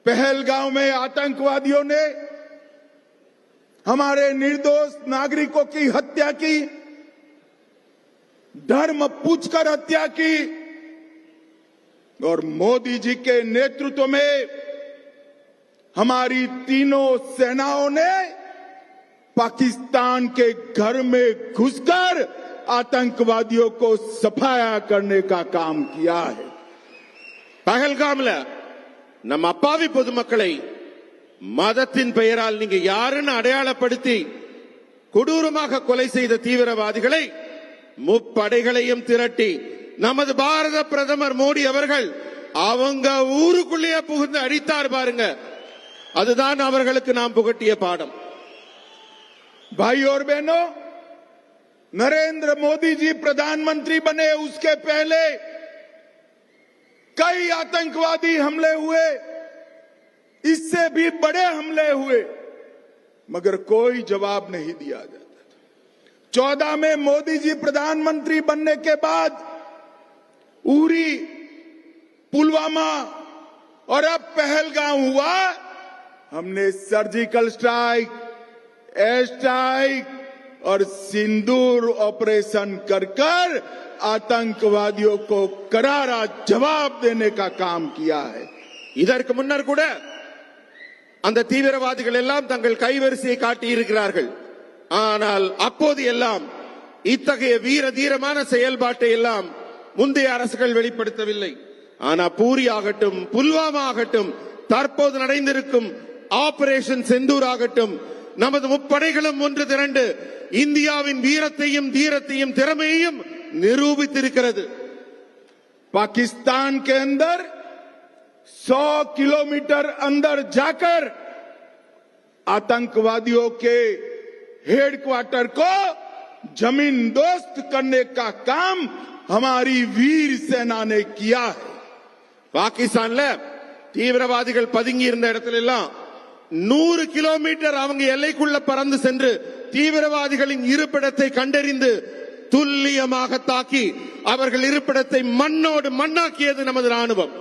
पहलगांव में आतंकवादियों ने हमारे निर्दोष नागरिकों की हत्या की, धर्म पूछकर हत्या की, और मोदी जी के नेतृत्व में हमारी तीनों सेनाओं ने पाकिस्तान के घर में घुसकर आतंकवादियों को सफाया करने का काम किया है। பகல்காம்ல நம்ம அப்பாவி பொதுமக்களை மதத்தின் பெயரால் நீங்க யாருன்னு அடையாளப்படுத்தி கொடூரமாக கொலை செய்த தீவிரவாதிகளை முப்படைகளையும் திரட்டி நமது பாரத பிரதமர் மோடி அவர்கள் அவங்க ஊருக்குள்ளேயே புகுந்து அடித்தார் பாருங்க, அதுதான் அவர்களுக்கு நாம் புகட்டிய பாடம்। भाई और बहनों, नरेंद्र मोदी जी प्रधानमंत्री बने उसके पहले कई आतंकवादी हमले हुए, इससे भी बड़े हमले हुए, मगर कोई जवाब नहीं दिया जाता था। 14 में मोदी जी प्रधानमंत्री बनने के बाद उरी, पुलवामा और अब पहलगाम हुआ। हमने सर्जिकल स्ट्राइक, एयर स्ट्राइक और सिंदूर ऑपरेशन कर आतंकवादियों को करारा जवाब देने का काम किया है। இதற்கு முன்னர் கூட அந்த தீவிரவாதிகள் எல்லாம் தங்கள் கைவரிசையை காட்டி இருக்கிறார்கள். ஆனால் அப்போது எல்லாம் இத்தகைய வீர தீரமான செயல்பாட்டை எல்லாம் முந்தைய அரசுகள் வெளிப்படுத்தவில்லை. ஆனா பூரி ஆகட்டும், புல்வாமா ஆகட்டும், தற்போது நடந்திருக்கும் ஆபரேஷன் செந்தூர் ஆகட்டும், நமது முப்படைகளும் ஒன்று திரண்டு இந்தியாவின் வீரத்தையும் தீரத்தையும் திறமையையும் निरूपित। पाकिस्तान के अंदर 100 किलोमीटर अंदर जाकर आतंकवादियों के हेडक्वार्टर को जमींदोस्त करने का काम हमारी वीर सेना ने किया है। பாகிஸ்தான்ல தீவிரவாதிகள் பதுங்கி இருந்த இடத்துல எல்லாம் 100 கிலோமீட்டர் அவங்க எல்லைக்குள்ள பறந்து சென்று தீவிரவாதிகளின் இருப்பிடத்தை கண்டறிந்து துல்லியமாக தாக்கி அவர்கள் இருப்பிடத்தை மண்ணோடு மண்ணாக்கியது நமது ராணுவம்।